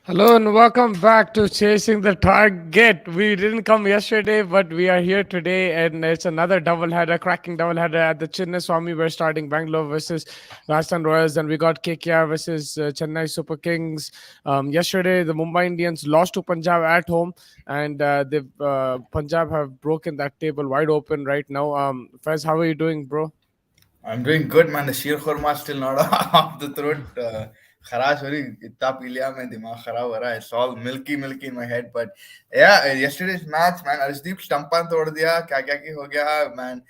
Hello and welcome back to Chasing the Target. We didn't come yesterday, but we are here today, and it's another doubleheader, cracking doubleheader at the Chinnaswamy. We're starting Bangalore versus Rajasthan Royals, and we got KKR versus Chennai Super Kings. Yesterday, the Mumbai Indians lost to Punjab at home, and Punjab have broken that table wide open right now. Fez, how are you doing, bro? I'm doing good, man. The sheer khurma is still not off the throat. खराश हो रही इतना P लिया मैं दिमाग खराब हो रहा है. It's all milky in my head. But yeah, yesterday's match, man. Arshdeep stumpan तोड़ दिया. क्या क्या की हो गया, man.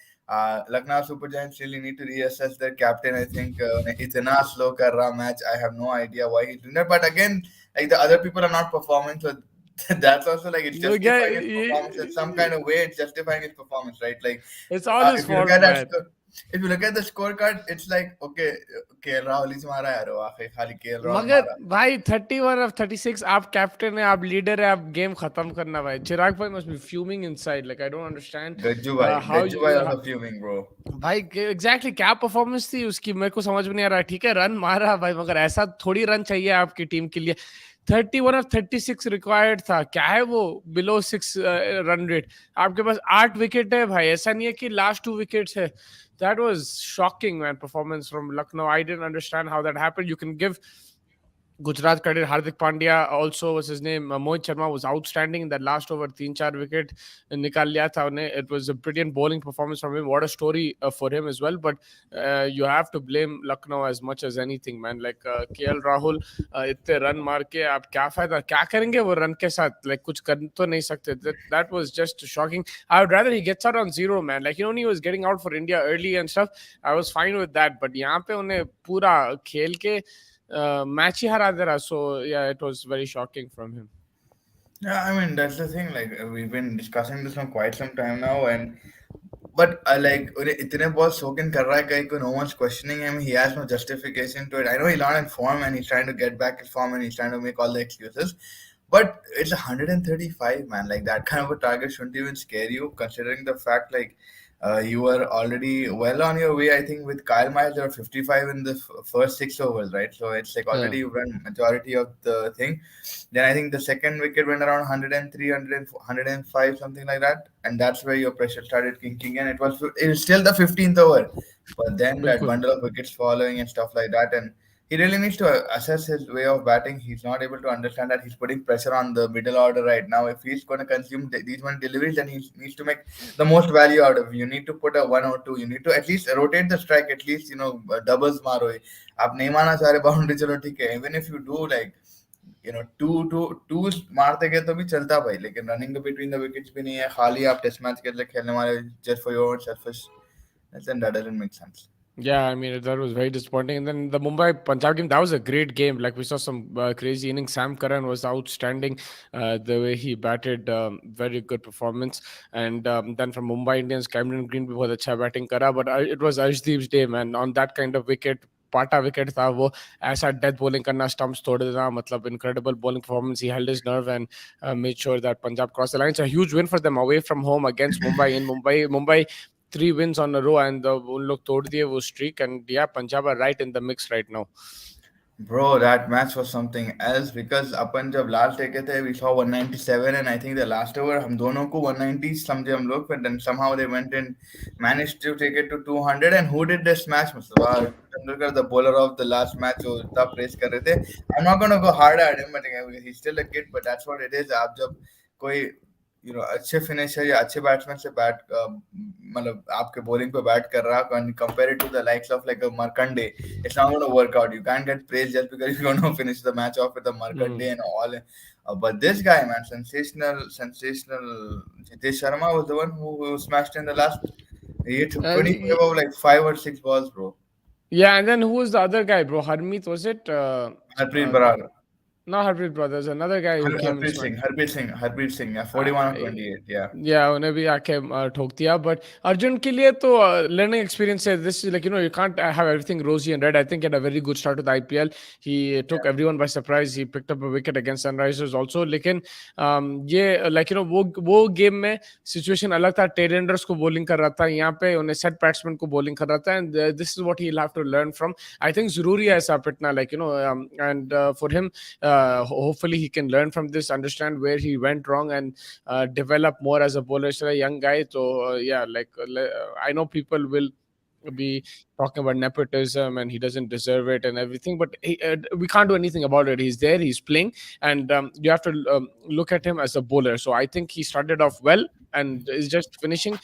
Lucknow Super Giants really need to reassess their captain. I think इतना slow कर रहा match. I have no idea why he's doing that. But again, like the other people are not performing, so that's also like it's You get, justifying his performance in some kind of way. It's justifying his performance, right? Like it's all his if you look fault, at that. man. If you look at the scorecard, it's like okay, KL Rahul is मारा यार वो आखिर खाली KL Rahul मगर मारा. भाई 31 of 36 आप captain है आप लीडर है आप गेम खत्म करना भाई चिराग भाई must be fuming inside like I don't understand how Gajju bhai you also fuming, bro. भाई एग्जैक्टली क्या परफॉर्मेंस थी उसकी मेरे को समझ में नहीं आ रहा ठीक है रन मारा भाई मगर ऐसा थोड़ी रन चाहिए आपकी टीम के लिए 31 of 36 रिक्वायर्ड था क्या है वो बिलो 6 रन रेट आपके पास 8 विकेट है भाई ऐसा नहीं है कि लास्ट 2 विकेट्स है that was shocking man performance from Lucknow. I didn't understand how that happened. You can give Gujarat credit. Hardik Pandya also was his name. Mohit Sharma was outstanding in that last over. 3-4 wicket nikal liya tha unhe. It was a brilliant bowling performance from him. What a story for him as well. But you have to blame Lucknow as much as anything, man. Like KL Rahul, इतने run मार के आप क्या फायदा क्या करेंगे वो run के साथ? Like कुछ कर तो नहीं सकते. That was just shocking. I would rather he gets out on zero, man. Like he was getting out for India early and stuff. I was fine with that. But यहाँ पे उन्हें पूरा खेल के match ही हरा दे रहा. So yeah, it was very shocking from him. Yeah, I mean that's the thing. Like we've been discussing this for quite some time now, and but like उन्हें इतने balls soak in कर रहा है कहीं no one's questioning him. He has no justification to it. I know he's not in form and he's trying to get back his form and he's trying to make all the excuses. But it's 135, man. Like that kind of a target shouldn't even scare you, considering the fact like you were already well on your way. I think with Kyle Miles, there were 55 in the first 6 overs, right? So it's like Yeah. already you run majority of the thing. Then I think the second wicket went around 103, 105, something like that, and that's where your pressure started kicking in. It was still the 15th over, but then that बिल्कुल. bundle of wickets following and stuff like that, and he really needs to assess his way of batting. He's not able to understand that he's putting pressure on the middle order right now. If he's going to consume these many deliveries, then he needs to make the most value out of it. You need to put a 1 or 2. You need to at least rotate the strike. At least doubles मारो. आप नहीं माना सारे boundary चलो ठीक है. Even if you do like twos मारते गए तो भी चलता भाई. लेकिन running between the wickets भी नहीं है. खाली आप टेस्ट मैच के लिए खेलने वाले just for your own selfish. Then that doesn't make sense. Yeah, I mean that was very disappointing. And then the Mumbai Punjab game, that was a great game. Like we saw some crazy innings. Sam Curran was outstanding. The way he batted, very good performance. And then from Mumbai Indians, Cameron Green भी बहुत अच्छा batting करा. But it was Arshdeep's day, man. On that kind of wicket, पाटा wicket था वो ऐसा death bowling करना stumps तोड़ देना मतलब incredible bowling performance. He held his nerve and made sure that Punjab crossed the line. It's a huge win for them away from home against Mumbai. In Mumbai 3 wins on a row and उन लोग तोड़ दिए वो streak. And yeah, Punjab are right in the mix right now. Bro, that match was something else because अपन जब last देखे थे we saw 197 and I think the last over हम दोनों को 190 समझे हम लोग but then somehow they went and managed to take it to 200 and who did this match Mustafa Tendulkar the bowler of the last match जो इतना praise कर रहे थे. I'm not gonna go hard at him but he's still a kid but that's what it is. आप जब कोई अच्छे finisher या अच्छे बैट्समैन से बैट मतलब आपके बॉलिंग पे बैट कर रहा compare to the likes of like a Markande it's not gonna work out you can get praise just because you don't finish the match off with the Hmm. Markande and all but this guy man sensational Jitesh Sharma was the one who smashed in the last he hit Y- 25 over like 5 or 6 balls bro. yeah, and then who was the other guy, bro? Harmeet, was it? Harpreet Brar Not Harpreet Brothers. Another guy who came and smashed. Harpreet Singh yeah Uh, 41 or 28 yeah. yeah, उन्हें भी आके ठोक दिया. But Arjun के लिए तो learning experience है. This is like you can't have everything rosy and red. I think he had a very good start to the IPL. He took everyone by surprise. He picked up a wicket against Sunrisers also. लेकिन ये like वो game में situation अलग था. Tailenders को bowling कर रहा था. यहाँ पे उन्हें set batsman को bowling कर रहा था. And this is what he'll have to learn from. I think जरूरी है ऐसा पिटना and for him hopefully he can learn from this, understand where he went wrong, and develop more as a bowler. Still a young guy, so yeah, like I know people will be talking about nepotism and he doesn't deserve it and everything, but we can't do anything about it. He's there, he's playing, and you have to look at him as a bowler. So I think he started off well and is just finishing.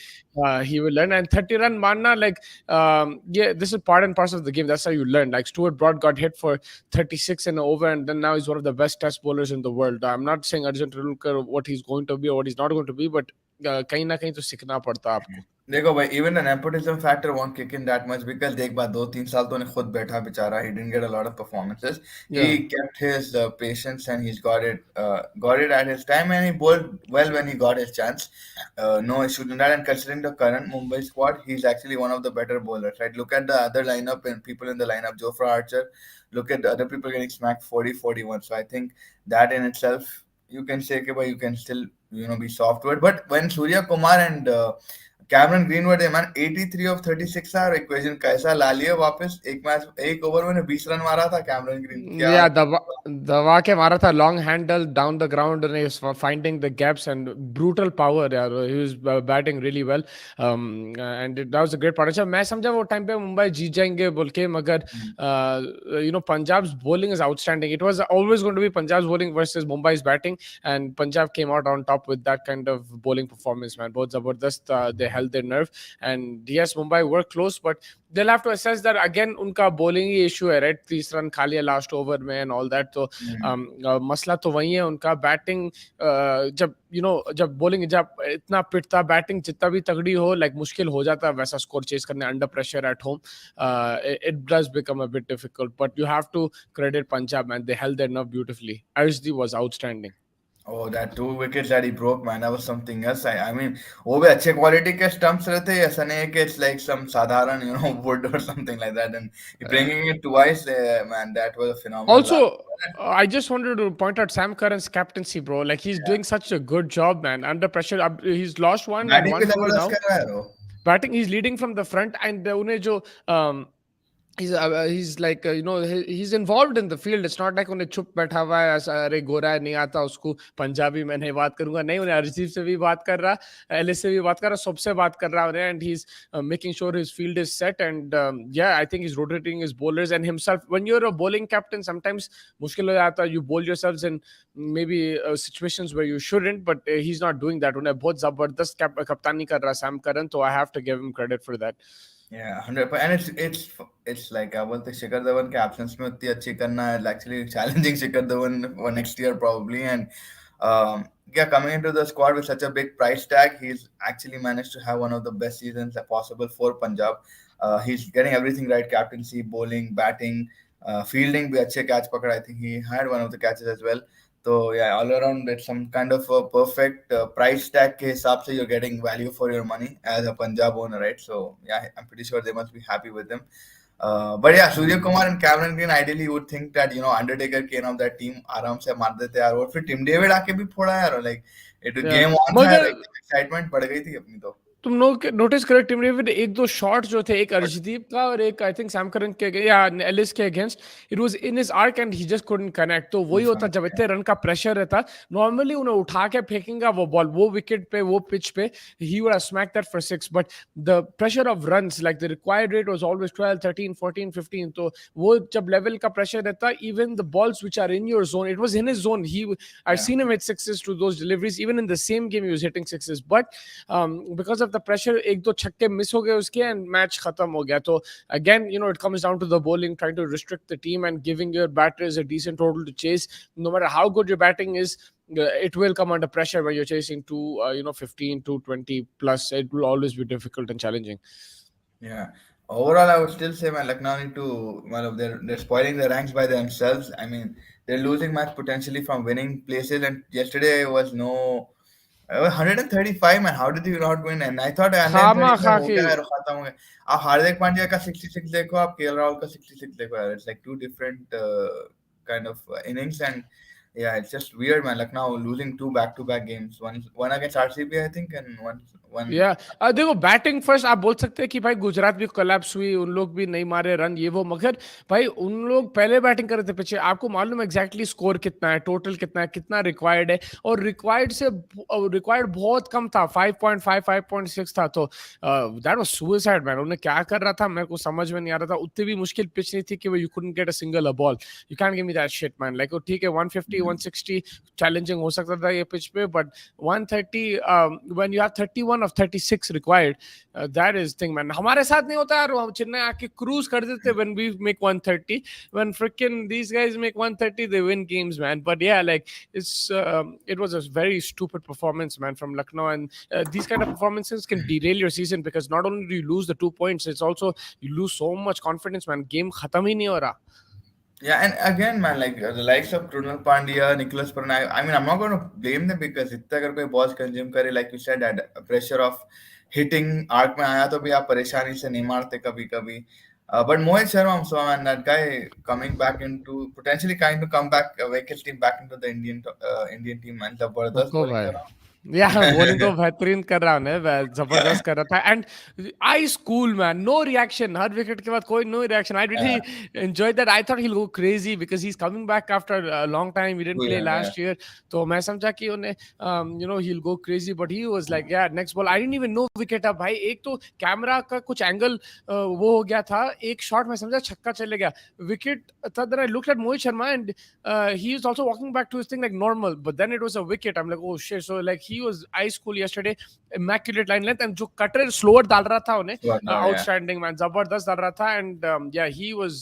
He will learn. And 30 run manna, like, yeah, this is part and parcel of the game. That's how you learn. Like Stuart Broad got hit for 36 and over, and then now he's one of the best test bowlers in the world. I'm not saying Arjun Tendulkar what he's going to be or what he's not going to be, but कहीं ना कहीं तो सीखना पड़ता है आपको. देखो भाई, even the nepotism factor won't kick in that much because देख बात 2-3 साल तो उन्हें खुद बैठा बेचारा. He didn't get a lot of performances. He Yeah. kept his patience and he's got it at his time, and he bowled well when he got his chance. No issue in that. And considering the current Mumbai squad, he's actually one of the better bowlers. Right? Look at the other lineup and people in the lineup. Jofra Archer. Look at the other people getting smacked 40-41. So I think that in itself, you can say, okay, but you can still be software. But when Surya Kumar and Cameron greenwood है man 83 of 36 यार. Equation कैसा ला लिया वापस. एक match एक over में 20 run मारा था कैमरन ग्रीन. क्या Yeah, दबा के मारा था, long handle down the ground, and he was finding the gaps and brutal power. Yeah, he was batting really well, and that was a great partnership. मैं समझा वो टाइम पे मुंबई जीत जाएंगे बोल के, मगर Punjab's bowling is outstanding. It was always going to be Punjab's bowling versus Mumbai's batting, and Punjab came out on top with that kind of bowling performance, man. Both zabardast, they held their nerve, and yes, Mumbai were close, but they'll have to assess that again. उनका bowling ही issue है, right? 30 run खा लिया last over में and all that. तो मसला तो वही है उनका. बैटिंग जब जब bowling जब इतना पिटता, बैटिंग जितना भी तगड़ी हो, like मुश्किल हो जाता है वैसा स्कोर चेस करने under pressure at home. It does become a bit difficult, but you have to credit Punjab, man. They held their nerve beautifully. RCB was outstanding. Oh, that 2 wickets that he broke, man, that was something else. I mean, वो भी अच्छे quality के stumps रहते हैं. ऐसा नहीं है कि it's like some साधारण wood or something like that. And bringing it twice, man, that was a phenomenal. Also, I just wanted to point out Sam Curran's captaincy, bro. Like he's doing such a good job, man. Under pressure, he's lost one and batting भी won two जबरदस्त now. कर रहा है वो. Batting, he's leading from the front, and उन्हें जो he's like he's involved in the field. It's not like उन्हें चुप बैठा हुआ है ऐसा, अरे गोरा है नहीं आता उसको पंजाबी में नहीं बात करूंगा. नहीं, उन्हें अरिजीत से भी बात कर रहा, एलिस से भी बात कर रहा, सबसे बात कर रहा उन्हें, and he's making sure his field is set. And yeah, I think he's rotating his bowlers and himself. When you're a bowling captain, sometimes मुश्किल हो जाता, you bowl yourselves in maybe situations where you shouldn't, but he's not doing that. उन्हें बहुत जबरदस्त कप्तानी कर रहा Sam Curran, so I have to give him credit for that. Yeah, 100%. And it's like क्या बोलते हैं, शिखर धवन के absence में उतनी अच्छी करना है actually challenging Shikhar Dhawan for next year probably. And yeah, coming into the squad with such a big price tag, he's actually managed to have one of the best seasons possible for Punjab. He's getting everything right: captaincy, bowling, batting, fielding भी अच्छे catch पकड़ा. I think he had one of the catches as well. So yeah, all around it's some kind of a perfect price tag के हिसाब से you're getting value for your money as a Punjab owner, right? So yeah, I'm pretty sure they must be happy with him. But yeah, Surya Kumar and Cameron Green, ideally you would think that Undertaker came of that team आराम से मार देते यार. और फिर Tim David आके भी फोड़ा यार. Like it game on था, मगर like excitement बढ़ गई थी अपनी तो. तुम नोटिस करें टीम डेविड एक दो शॉट जो थे, एक अर्शदीप का और एक आई थिंक सैम करन के या एलिस के against, it was in his arc and he just couldn't connect. तो वही होता जब इतने रन का प्रेशर रहता, नॉर्मली उन्हें उठा के फेंकेगा वो बॉल, वो विकेट पे, वो पिच पे, he would have smacked that for 6. But the pressure of runs, like the required rate was always 12 13 14 15. तो वो जब लेवल का प्रेशर रहता, even the balls which are in your zone, it was in his zone. He I seen him hit sixes to those deliveries, even in the same game he was hitting sixes. But because of the pressure एक दो छक्के miss हो गए उसके and match खत्म हो गया. तो again it comes down to the bowling, trying to restrict the team and giving your batters a decent total to chase. No matter how good your batting is, it will come under pressure when you're chasing 15 to 20 plus. It will always be difficult and challenging. Yeah. Overall, I would still say, man, Lucknow need to, well, they're spoiling the ranks by themselves. I mean, they're losing match potentially from winning places, and yesterday was no 135, man. How did you not win? And I thought 135 हो गया यार, खत्म हो गया. आप हार्दिक पांड्या का 66 देखो, आप केएल राहुल का 66 देखो यार. It's like two different kind of innings, and Yeah, it's just weird, man. Lucknow losing two back-to-back games, one against RCB, I think, and one. या देखो बैटिंग फर्स्ट आप बोल सकते हैं कि भाई गुजरात भी कोलैप्स हुई, उन लोग भी नहीं मारे रन ये वो, मगर भाई उन लोग पहले बैटिंग कर रहे थे पीछे, आपको मालूम है एग्जैक्टली स्कोर कितना है, टोटल कितना है, कितना रिक्वायर्ड है, और रिक्वायर्ड बहुत कम था, 5.5 5.6 था, तो दैट वाज सुसाइड मैन। उन्हें क्या कर रहा था मेरे को समझ में नहीं आ रहा था। उतनी भी मुश्किल पिच नहीं थी कि वो you couldn't get a single a ball, you can give me that shit man. Like ठीक है 150 160 चैलेंजिंग हो सकता था ये पिच पे, but 130 when you have 31 of 36 required, that is thing man। हमारे साथ नहीं होता यार, हम चेन्नई आके क्रूज कर देते when we make 130, when freaking these guys make 130 they win games man। But yeah, like it was a very stupid performance man from Lucknow, and these kind of performances can derail your season, because not only do you lose the 2 points, it's also you lose so much confidence man, game khatam hi nahi ho raha। Yeah, and again, man, like the likes of Krunal Pandya, Nicholas Pranay. I mean, I'm not going to blame them because इतना अगर कोई balls consume करे, like you said, that pressure of hitting arc में आया तो भी आप परेशानी से नहीं मारते कभी कभी. But Mohit Sharma, so man, that guy coming back into potentially kind to come back, wake his team back into the Indian team, man. जबरदस्त रुको bowling भाई, कर रहा या बॉलिंग तो हूँ. बेहतरीन कर रहा है, जबरदस्त कर रहा था, and ice cool man, no reaction, हर विकेट के बाद कोई no reaction. I really enjoy that, I thought he will go crazy because he is coming back after a long time, he didn't play Yeah, last year, तो मैं समझा कि उन्हें you know he will go crazy, but he was like यार next ball, I didn't even know wicket up भाई। एक तो camera का कुछ एंगल वो हो गया था, एक शॉट में समझा छक्का चले गया, विकेट था, then I looked at Mohit Sharma and he is also walking back to his thing like normal, but then it was a wicket. I'm like, oh shit. So like he was ice cool yesterday, immaculate line length, and जो cutter slower डाल रहा था उन्हें, yeah. outstanding man, जबरदस्त डाल रहा था, and yeah, he was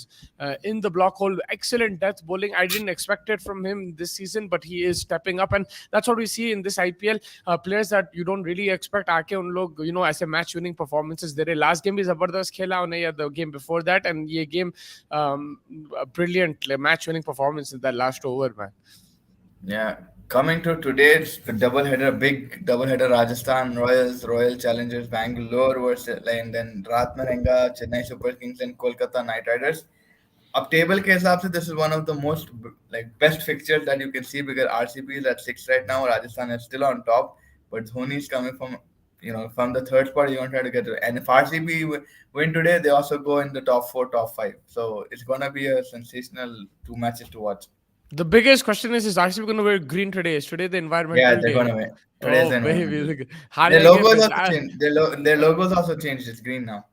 in the block hole, excellent death bowling. I didn't expect it from him this season, but he is stepping up, and that's what we see in this IPL. Players that you don't really expect आके उन लोग you know ऐसे match winning performances दे रहे। Last game भी जबरदस्त खेला उन्हें, या the game before that, and ये game brilliant match winning performance in that last over man। Yeah, coming to today's double header, big double header, Rajasthan Royals, Royal Challengers Bangalore versus, and then रात में रहेगा Chennai Super Kings and Kolkata Knight Riders. अब table के हिसाब से this is one of the most like best fixtures that you can see because RCB is at 6 right now, Rajasthan is still on top, but Dhoni is coming from from the third spot. You want to try to get it, and if RCB win today, they also go in the top 4, top 5. So it's gonna be a sensational 2 matches to watch. The biggest question is RCB going to wear green today? Is today the Yeah, environmental they're day? gonna win. Today's Oh the baby, environmental. look, Their हारेंगे logos फिर also changed. Their logos also changed. It's green now.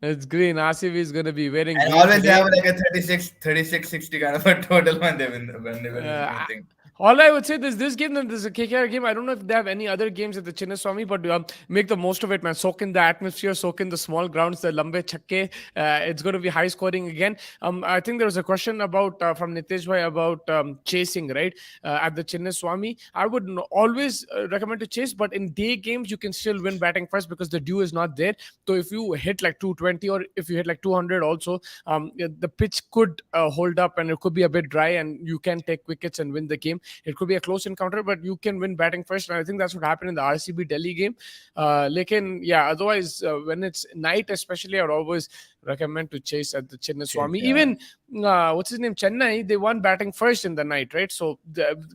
it's green। RCB is going to be wearing And green always they have today। like a 36, 60 kind of a total when they win Uh, anything. all I would say is this game, then this is a KKR game. I don't know if they have any other games at the Chinnaswamy, but make the most of it, man. Soak in the atmosphere, soak in the small grounds, the lambe chakke. It's going to be high scoring again. I think there was a question about from Nitesh Bhai about chasing, right? At the Chinnaswamy. I would always recommend to chase, but in day games, you can still win batting first because the dew is not there. So if you hit like 220 or if you hit like 200 also, the pitch could hold up and it could be a bit dry and you can take wickets and win the game. It could be a close encounter, but you can win batting first. And I think that's what happened in the RCB Delhi game. Lekin, yeah, otherwise, when it's night, especially, I would always recommend to chase at the Chinnaswamy. Yeah. Even, what's his name? Chennai, they won batting first in the night, right? So,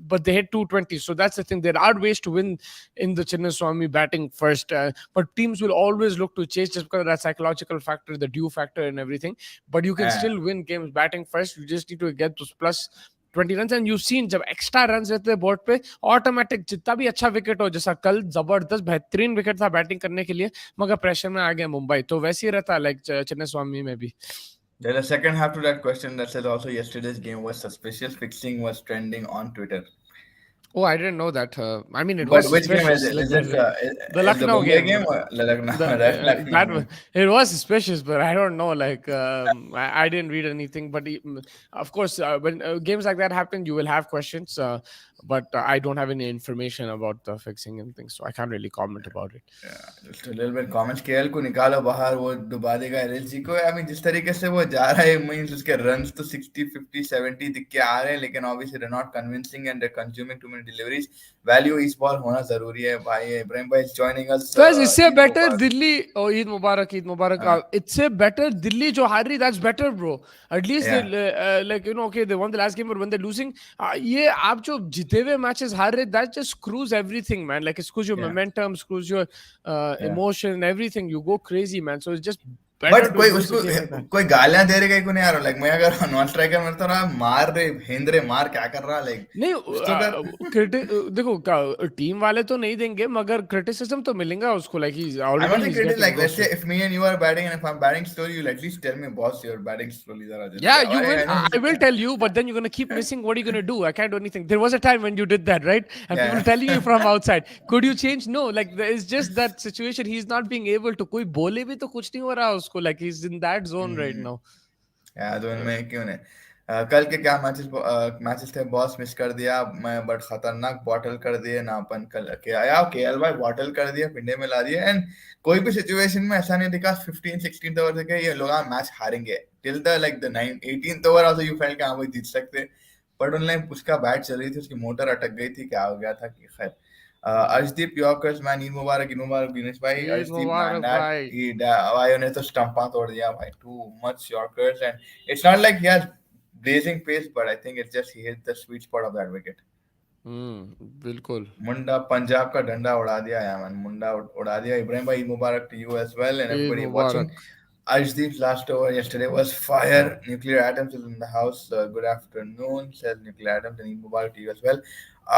but they hit 220. So that's the thing. There are ways to win in the Chinnaswamy batting first. But teams will always look to chase just because of that psychological factor, the dew factor, and everything. But you can still win games batting first. You just need to get those plus 20 run and you seen जब extra run रहते हैं board पे automatic जितना भी अच्छा wicket हो, जैसा कल जबरदस्त बेहतरीन विकेट था बैटिंग करने के लिए मगर प्रेशर में आ गया मुंबई, तो वैसे ही रहता लाइक चिन्नास्वामी में भी। There's a second half to that question that says also yesterday's game was suspicious. Fixing was trending on Twitter. Oh, I didn't know that. I mean, it was But which game is suspicious. it? Like, The Lucknow Bombay game. game or the Lucknow? That's That Lucknow. was, it was suspicious, but I don't know. Like, I didn't read anything. But of course, when games like that happen, you will have questions. But I don't have any information about the fixing and things, so I can't really comment about it. Yeah, just a little bit comments. KL को निकालो बाहर, वो डुबा देगा LLG को। I mean, जिस तरीके से वो जा रहा है, मींस उसके रन्स तो 60, 50, 70 दिख के आ रहे हैं, लेकिन obviously they're not convincing and they're consuming too many many deliveries. Value इस ball होना जरूरी है भाई. Ibrahim bhai is joining us. Guys, इससे Eid better Mubarak. Delhi Eid मुबारक ईद मुबारक हाँ, इससे बेटर दिल्ली जो हार रही that's better bro at least yeah, like you know okay they won the last game but when they losing ये आप जो जीते हुए मैचेस हार रहे that just screws everything man like screws your yeah, momentum screws your yeah. Emotion everything you go crazy man so it's just but better to कोई loose उसको a game like that कोई गालियां दे रही को नहीं आ रहा. लाइक मैं अगर नॉन स्ट्राइकर में तो रहा मार रहे भेंद रहे मार क्या कर रहा. लाइक नहीं कुछ तो कर. देखो टीम वाले तो नहीं देंगे मगर क्रिटिसिज्म तो मिलेगा उसको like he I'm already not he saying is critic. Getting Like let's say roasted. if me and you are batting, and if I'm batting slowly, you'll at least tell me, boss, you're batting slowly. Zara jaldi Yeah, आओ. you will. I know. I will tell you, but then you're gonna keep missing. What are you gonna do? I can't do anything. There was a time when you did that, right? And people Yeah. are telling you from outside. Could you change? No. Like there is just that situation. He's not being able to. कोई बोले भी तो कुछ नहीं हो रहा उसको. Like he's in that zone right Hmm. now. यार तो इनमें क्यों नहीं. कल के क्या मैचेस थे. बॉस मिस कर दिया मैं बट खतरनाक बॉटल कर दिए ना. अपन कल के आया केएल भाई बॉटल कर दिया पिंडे में ला दिया. एंड कोई भी सिचुएशन में ऐसा नहीं दिखा 15-16 ओवर तक ये लोग मैच हारेंगे. Till the like the 18th over also you felt कि हाँ भाई जीत सकते. बट उनने उसका बैट चल रही थी उसकी मोटर अटक गई थी क्या हो गया था कि खैर. Arshdeep Yorkers man, Eid Mubarak, Dinesh bhai. Eid Arshdeep man, Mubarak, that bhai. भाई उन्हें तो स्टंपा तोड़ दिया भाई. Too much Yorkers and it's not like he has blazing pace, but I think it's just he hit the sweet spot of that wicket. बिल्कुल. मुंडा पंजाब का डंडा उड़ा दिया यार man. मुंडा उड़ा दिया. Ibrahim bhai, Eid Mubarak to you as well and Eid everybody watching. Mubarak. Arshdeep's last over yesterday was fire. Nuclear atoms is in the house. Good afternoon, says Nuclear atoms and Eid Mubarak to you as well.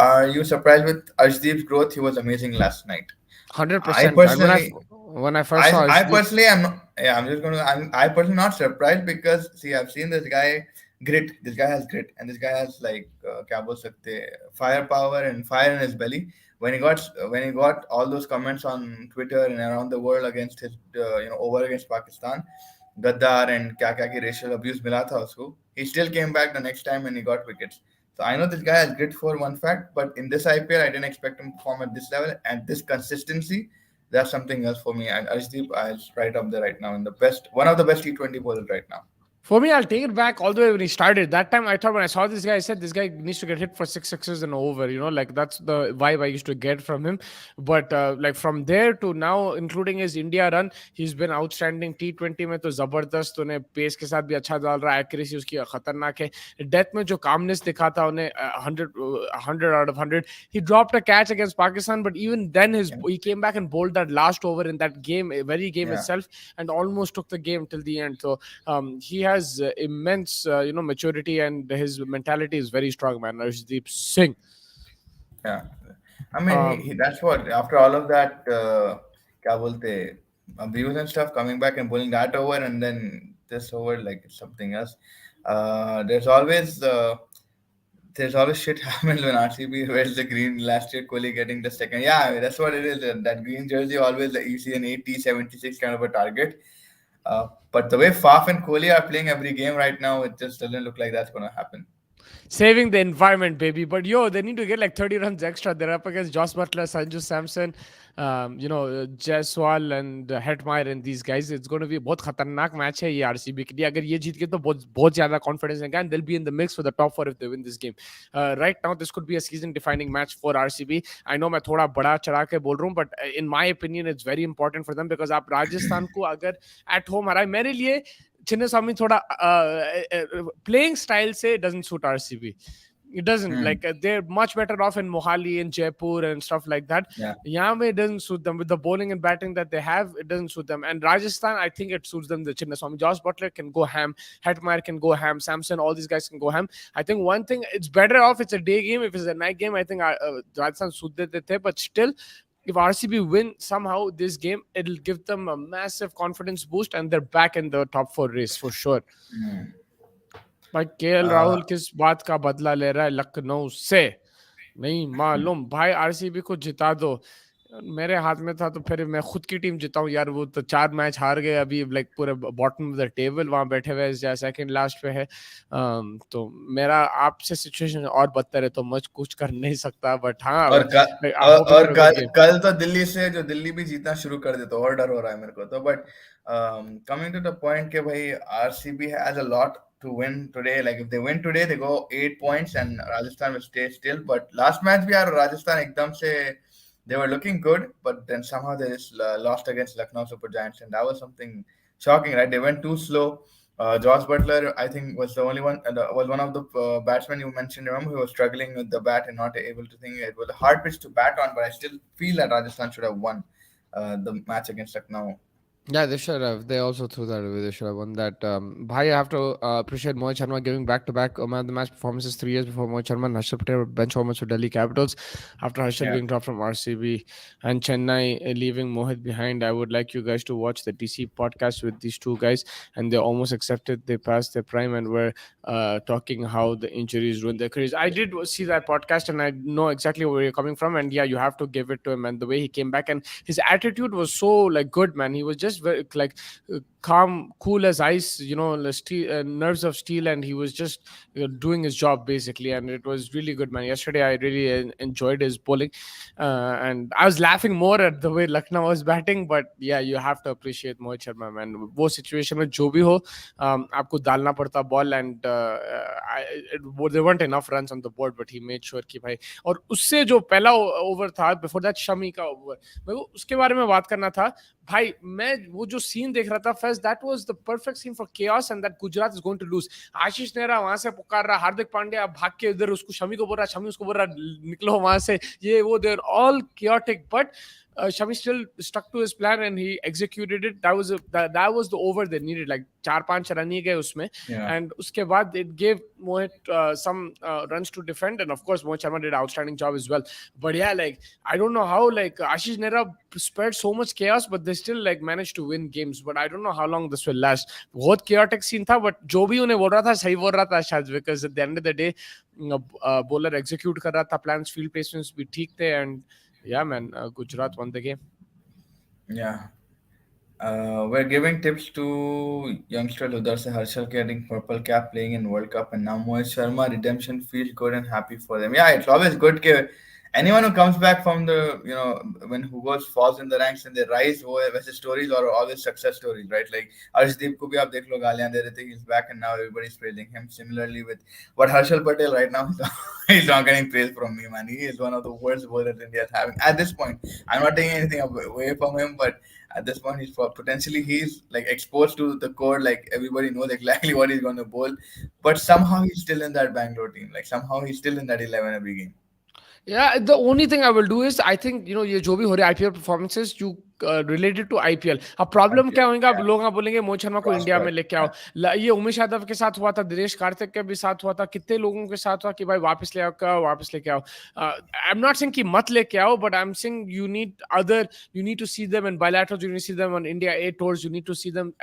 Are you surprised with Arshdeep's growth? He was amazing last night. I 100%, man. personally, When I first saw I Arshdeep, personally am not. Yeah, I'm just gonna. I personally not surprised because see, I've seen this guy grit. This guy has grit, and this guy has like क्या बोल सकते firepower and fire in his belly. When he got all those comments on Twitter and around the world against his over against Pakistan, Gaddar and क्या क्या की racial abuse मिला था उसको. He still came back the next time and he got wickets. So I know this guy has grit for one fact, but in this IPL, I didn't expect him to perform at this level and this consistency. That's something else for me. And Arshdeep is right up there right now in the best, one of the best T20 bowlers right now. for me, I'll take it back all the way when he started. That time, I thought when I saw this guy, I said this guy needs to get hit for six sixes and over. You know, like that's the vibe I used to get from him. But like from there to now, including his India run, he's been outstanding. T20 में तो जबरदस्त उन्हें pace के साथ भी अच्छा डाल रहा है. Accuracy उसकी खतरनाक है. Death में जो calmness दिखा था उन्हें 100 out of 100. He dropped a catch against Pakistan, but even then he came back and bowled that last over in that game, very game Yeah. itself, and almost took the game till the end. So he has immense maturity and his mentality is very strong, man. Arshdeep Singh. Yeah. I mean, that's what, after all of that, क्या बोलते abuse and stuff, coming back and pulling that over and then this over, like it's something else. There's always shit happens when RCB wears the green. Last year, Kohli getting the second. Yeah, that's what it is. That green jersey always, you see an 80, 76 kind of a target. But the way Faf and Kohli are playing every game right now, it just doesn't look like that's going to happen. Saving the environment, baby. But they need to get like 30 runs extra. They're up against Josh Butler, Sanju Samson, Jaiswal and Hetmeyer and these guys. It's going to be a बहुत खतरनाक match है ये RCB के लिए. अगर ये जीत के तो बहुत ज़्यादा confidence है and they'll be in the mix for the top four if they win this game. Right now, this could be a season-defining match for RCB. I know मैं थोड़ा बड़ा चढ़ा के बोल रहा हूँ, but in my opinion, it's very important for them because आप राजस्थान को अगर at home हराए, मेरे लिए Chinnaswamy thoda playing style say doesn't suit RCB. It doesn't. Like they're much better off in Mohali and Jaipur and stuff like that. Yeah. Yame it doesn't suit them with the bowling and batting that they have. It doesn't suit them. And Rajasthan, I think it suits them. The Chinnaswamy, Josh Butler can go ham. Hetmeyer can go ham. Samson, all these guys can go ham. I think one thing it's better off. It's a day game. If it's a night game, I think Rajasthan suit it. But still, if RCB win somehow this game, it'll give them a massive confidence boost and they're back in the top four race for sure. भाई KL Rahul किस बात का बदला ले रहा है लखनऊ से नहीं मालूम भाई. आरसीबी को जिता दो. मेरे हाथ में था तो फिर मैं खुद की टीम जिताऊं यार. वो तो 4 मैच हार गए अभी लाइक पूरे बॉटम ऑफ द टेबल वहां बैठे हुए या सेकंड लास्ट पे है. तो मेरा आपसे सिचुएशन और बदतर है तो मैं कुछ कर नहीं सकता. बट हाँ और कल तो दिल्ली से जो दिल्ली भी जीतना शुरू कर दे तो और डर हो रहा है मेरे को तो. But coming to the point के भाई RCB has a lot to win today. Like if they win today, they go 8 points, and Rajasthan will stay still. But last match we are Rajasthan ekdam se they were looking good, but then somehow they just lost against Lucknow Super Giants, and that was something shocking, right? They went too slow. Josh Butler, I think, was the only one. Was one of the batsmen you mentioned. Remember, who was struggling with the bat and not able to think. It was a hard pitch to bat on, but I still feel that Rajasthan should have won the match against Lucknow. Yeah, they should have. They also threw that away. They should have won that. Bhai, I have to appreciate Mohit Sharma giving back-to-back man of the match performances 3 years before Mohit Sharma and Harshal Patel were bench warmers for Delhi Capitals after Harshal Yeah. being dropped from RCB and Chennai leaving Mohit behind. I would like you guys to watch the DC podcast with these two guys, and they almost accepted they passed their prime and were talking how the injuries ruined their careers. I did see that podcast, and I know exactly where you're coming from. And yeah, you have to give it to him, and the way he came back and his attitude was so like good, man. He was just very like calm, cool as ice, nerves of steel, and he was just doing his job basically, and it was really good, man. Yesterday I really enjoyed his bowling, and I was laughing more at the way Lucknow was batting, but yeah, you have to appreciate Mohit Sharma, man. वो situation में जो भी हो, आपको डालना पड़ता ball, and there weren't enough runs on the board, but he made sure कि भाई, और उससे जो पहला ओवर था before that शमी का ओवर, मेरे को उसके बारे में बात करना था भाई. मैं वो जो सीन देख रहा था first, that was the perfect scene for chaos and that Gujarat is going to lose. Ashish Nehra वहां से पुकार रहा, हार्दिक पांड्या भाग के इधर उसको शमी को बोल रहा, शमी उसको बोल रहा निकलो वहां से, ये वो, they're all chaotic, but Shami still stuck to his plan and he executed it. That was the over they needed. Like 4-5 run ही गए उसमें, and उसके बाद it gave Mohit some runs to defend, and of course Mohit Sharma did an outstanding job as well. But yeah, like I don't know how like Ashish Nehra spread so much chaos, but they still like managed to win games. But I don't know how long this will last. बहुत chaotic scene था, but जो भी उन्हें बोल रहा था सही बोल रहा था शायद, because at the end of the day bowler execute कर रहा था, plans, field placements भी ठीक थे, and yeah, man, Gujarat won the game. Yeah. We're giving tips to youngster Udar se Harshal getting purple cap playing in World Cup, and now Mohit Sharma redemption feels good and happy for them. Yeah, it's always good. Anyone who comes back from the when who goes falls in the ranks and they rise, वैसे stories are always success stories, right? Like Arshdeep को भी आप देख लो, गालियां दे रहे थे, he's back and now everybody's praising him. Similarly with what Harshal Patel right now, he's not getting praise from me, man. He is one of the worst bowlers India is having at this point. I'm not taking anything away from him, but at this point he's like exposed to the core, like everybody knows exactly what he's going to bowl, but somehow he's still in that Bangalore team, like somehow he's still in that 11 every game. Yeah, the only thing I will do is I think ये जो भी हो रहे IPL performances you related to IPL. अब problem क्या होगा, अब लोग बोलेंगे मोहित शर्मा को इंडिया में लेके आओ. ये उमेश यादव के साथ हुआ था, दिनेश कार्तिक के भी साथ हुआ था, कितने लोगों के साथ हुआ कि भाई वापस लेके आओ. I'm not saying कि मत लेके आओ, but I'm saying you need to see them in bilaterals, you need to see them on India A tours, you need to see them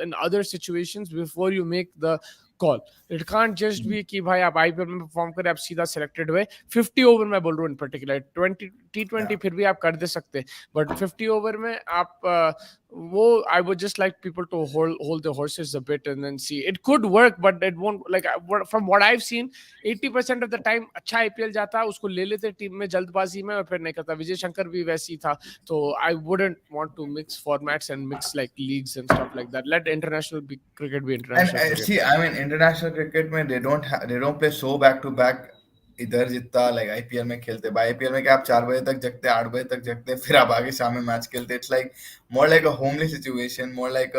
in other situations before you make the call. It can't just be कि भाई आप IPL में perform करें, आप सीधा selected हुए. 50 over में बोल रहा हूँ इन पर्टिकुलर, 20 T20 फिर भी आप कर दे सकते, बट 50 ओवर में आप वो I would just like people to hold their horses a bit and then see. It could work, but it won't. Like from what I've seen, 80% of the time अच्छा IPL जाता है, उसको ले लेते team में जल्दबाजी में और फिर नहीं करता. विजय शंकर भी वैसी था, तो I wouldn't want to mix formats and mix like leagues and stuff like that. Let international cricket be international And cricket. see, I mean, international cricket में they don't play so back to back इधर जितना like IPL में खेलते. भाई IPL में क्या आप 4 बजे तक जगते, 8 बजे तक जगते, फिर आप आगे शाम में मैच खेलते. It's like more like a homely situation, more like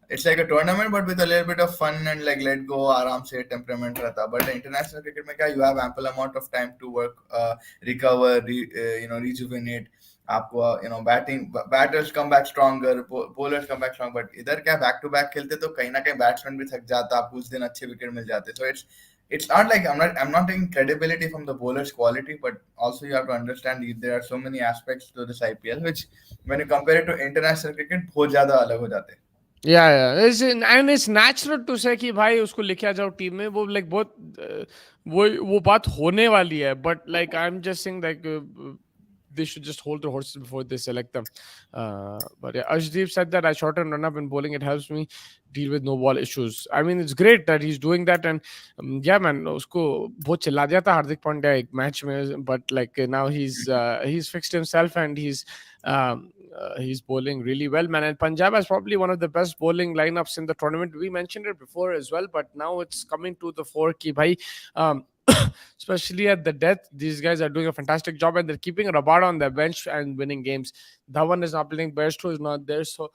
it's like a tournament but with a little bit of fun and like let go, आराम से temperament रहता. But international cricket में क्या, you have ample amount of time to work, recover, rejuvenate. आपको batters come back stronger, bowlers come back strong. But इधर क्या back to back खेलते तो कहीं ना कहीं batsman भी थक जाता, आपको उस दिन अच्छे wicket मिल जाते. So it's not like I'm not taking credibility from the bowler's quality, but also you have to understand there are so many aspects to this IPL which when you compare it to international cricket बहुत ज्यादा अलग हो जाते हैं. Yeah. It's natural to say कि भाई उसको लेके आ जाओ टीम में, वो like बहुत वो बात होने वाली है, but like I'm just saying like they should just hold their horses before they select them. But yeah, Ashdeep said that I shorten run up in bowling. It helps me deal with no ball issues. I mean, it's great that he's doing that. And yeah, man, उसको बहुत चिल्ला दिया था हार्दिक पांड्या एक match में, but like now he's fixed himself and he's bowling really well, man. And Punjab has probably one of the best bowling lineups in the tournament. We mentioned it before as well, but now it's coming to the fore. Ki bhai, um, especially at the death, these guys are doing a fantastic job, and they're keeping Rabada on their bench and winning games. Dhawan is not playing, Bairstow is not there, so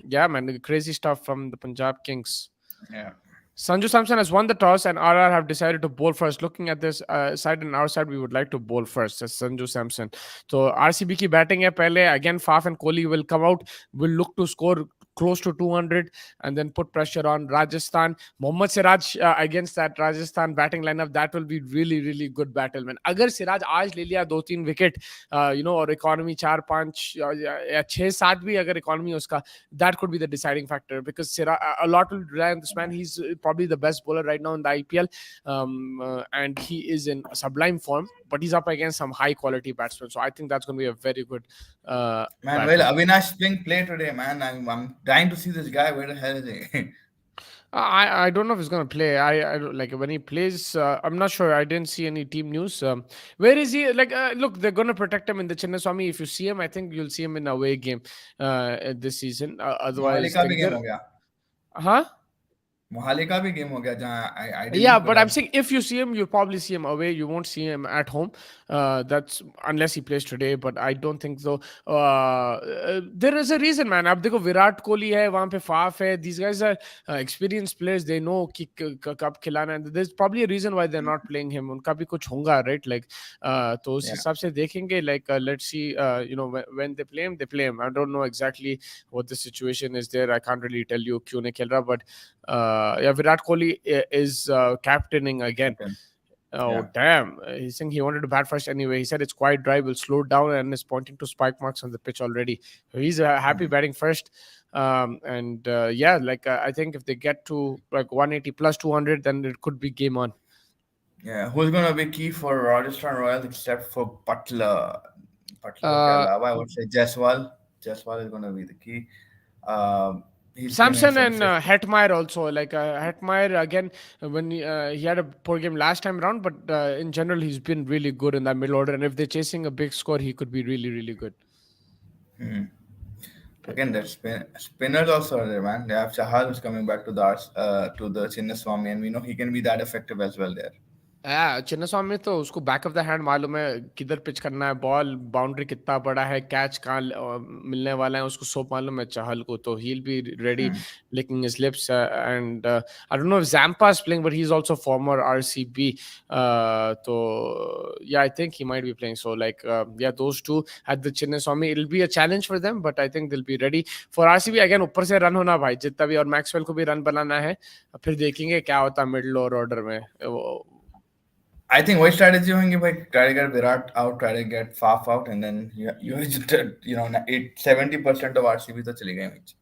yeah, man, crazy stuff from the Punjab Kings. Yeah. Sanju Samson has won the toss and RR have decided to bowl first. Looking at this side and our side, we would like to bowl first, says Sanju Samson. So RCB ki batting hai pehle. Again, Faf and Kohli will come out. Will look to score close to 200 and then put pressure on Rajasthan. Mohammad Siraj against that Rajasthan batting lineup, that will be really, really good battle, man. Agar Siraj aaj le liya 2-3 wicket, और economy 4-5 या 6-7 भी अगर economy उसका, that could be the deciding factor, because Siraj, a lot will rely on this man. He's probably the best bowler right now in the IPL, and he is in sublime form, but he's up against some high quality batsmen, so I think that's going to be a very good Man, battle. well, Avinash Singh play today, man. I'm dying to see this guy. Where the hell is he? I don't know if he's gonna play. I don't- like when he plays. I'm not sure. I didn't see any team news. Where is he? Like, look, they're gonna protect him in the Chinnaswamy. If you see him, I think you'll see him in away game this season. Mohali Otherwise, का भी like game they're, हो गया. huh? Mohali का भी game हो गया जहाँ I didn't Yeah, even but I'm realize. saying if you see him, you'll probably see him away. You won't see him at home. That's unless he plays today, but I don't think so. There is a reason, man. अब देखो विराट कोहली है, वहाँ पे Faf है. These guys are experienced players. They know कि कब खिलाना है. There's probably a reason why they're not playing him. उनका भी कुछ होगा, right? Like, तो उस Yeah. हिसाब से देखेंगे. Like, let's see. When they play him, they play him. I don't know exactly what the situation is there. I can't really tell you क्यों नहीं खेल रहा, but yeah, Virat Kohli is captaining again. Okay. Oh, Yeah. damn. He's saying he wanted to bat first anyway. He said it's quite dry, will slow down, and is pointing to spike marks on the pitch already. So he's happy batting first. And yeah, like I think if they get to like 180 plus 200, then it could be game on. Yeah. Who's gonna be key for Rajasthan Royals except for Butler? Butler के Uh, अलावा I would say Jaiswal. Jaiswal is gonna be the key. He's giving Samson some and shift. Hetmeyer also. Like Hetmeyer again, when he had a poor game last time around, but in general he's been really good in that middle order. And if they're chasing a big score, he could be really, really good. Again, that spinners also are there, man. They have Chahal who's coming back to the Chinnaswamy, and we know he can be that effective as well there. Chinnaswamy में तो उसको back of the hand मालूम है किधर pitch करना है, ball boundary कितना बड़ा है, कैच कहाँ मिलने वाला है, उसको सब मालूम है चहल को, तो he'll be ready licking his lips. And I don't know if Zampa is playing, but he's also former RCB. So yeah, I think he might be playing. So like yeah, those two at the Chinnaswamy, it'll be a challenge for them, but I think they'll be ready for RCB. Again, ऊपर से run होना भाई जितना भी, और Maxwell को भी run बनाना है, फिर देखेंगे क्या होता है मिडिल और ऑर्डर में. I think what strategy होंगे भाई, try to get Virat out, try to get Faf out, and then you know 70% of RCB तो चली गई मैच.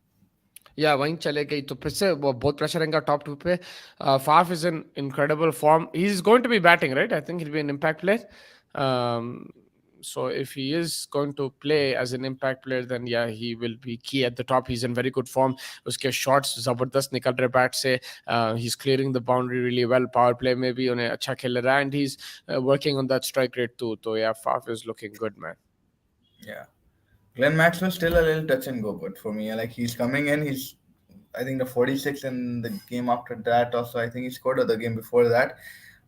या वहीं चले गई तो फिर से वो बहुत प्रेशर रहेगा टॉप टू पे. Faf is in incredible form. He is going to be batting, right? I think he will be an impact player. So if he is going to play as an impact player, then yeah, he will be key at the top. He's in very good form. Uske shots zabardast nikal rahe bat se. He's clearing the boundary really well. Power play में भी उन्हें अच्छा खेल रहा है, and he's working on that strike rate too. So yeah, Faf is looking good, man. Yeah. Glenn Maxwell still a little touch and go, but for me, like he's coming in, I think the 46 in the game after that also, I think he scored the game before that.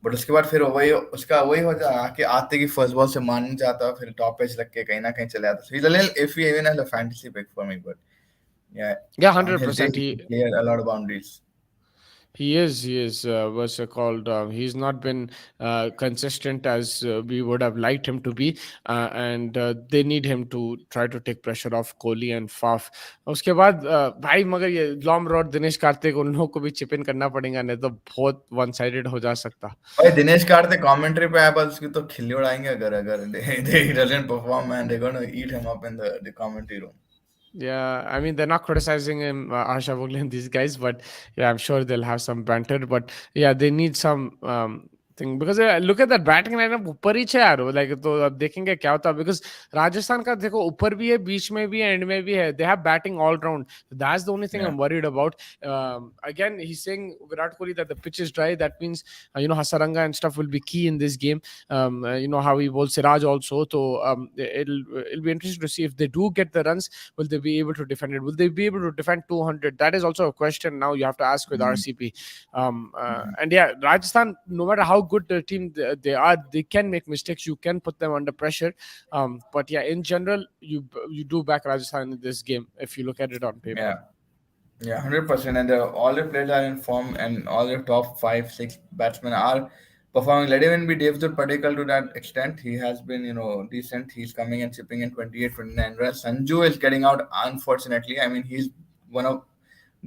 But उसके बाद फिर वही उसका वही हो जा आके आते की फर्स्ट बॉल से मान जाता, फिर टॉप एज लग के कहीं ना कहीं चले जाता. So he's a little iffy even as a fantasy pick for me, but yeah, Yeah, on his day 100%. he can clear a lot of boundaries. He is. What's it called? He's not been consistent as we would have liked him to be, and they need him to try to take pressure off Kohli and Faf. उसके बाद भाई मगर ये Lomb rod Dinesh Karthik उन लोगों को भी chip इन करना पड़ेगा, नहीं तो बहुत वन साइडेड हो जा सकता. भाई दिनेश कार्तिक कमेंट्री पे आया, बस उसकी तो खिल्ली उड़ाएंगे अगर अगर they doesn't perform, man. They're going to eat him up in the commentary room. Yeah, I mean they're not criticizing him, Asha Vogle and these guys, but yeah, I'm sure they'll have some banter. But yeah, they need some thing because look at that batting lineup ऊपर ही है यार like तो अब देखेंगे क्या होता है because Rajasthan का देखो ऊपर भी है बीच में भी है एंड में भी है they have batting all round. That's the only thing Yeah. I'm worried about. Again he's saying Virat Kohli that the pitch is dry. That means Hasaranga and stuff will be key in this game. How he bowls Siraj also. So it'll be interesting to see if they do get the runs. Will they be able to defend it? Will they be able to defend 200? That is also a question now you have to ask with Mhm. RCB. Mhm. And yeah, Rajasthan, no matter how good the team they are, they can make mistakes. You can put them under pressure. But yeah, in general, you do back Rajasthan in this game if you look at it on paper. Yeah. Yeah, 100%. And all the players are in form, and all the top five, six batsmen are performing. Let even be Devdutt Padikkal to that extent. He has been, decent. He's coming and chipping in 28, 29 runs. Sanju is getting out, unfortunately. I mean, he's one of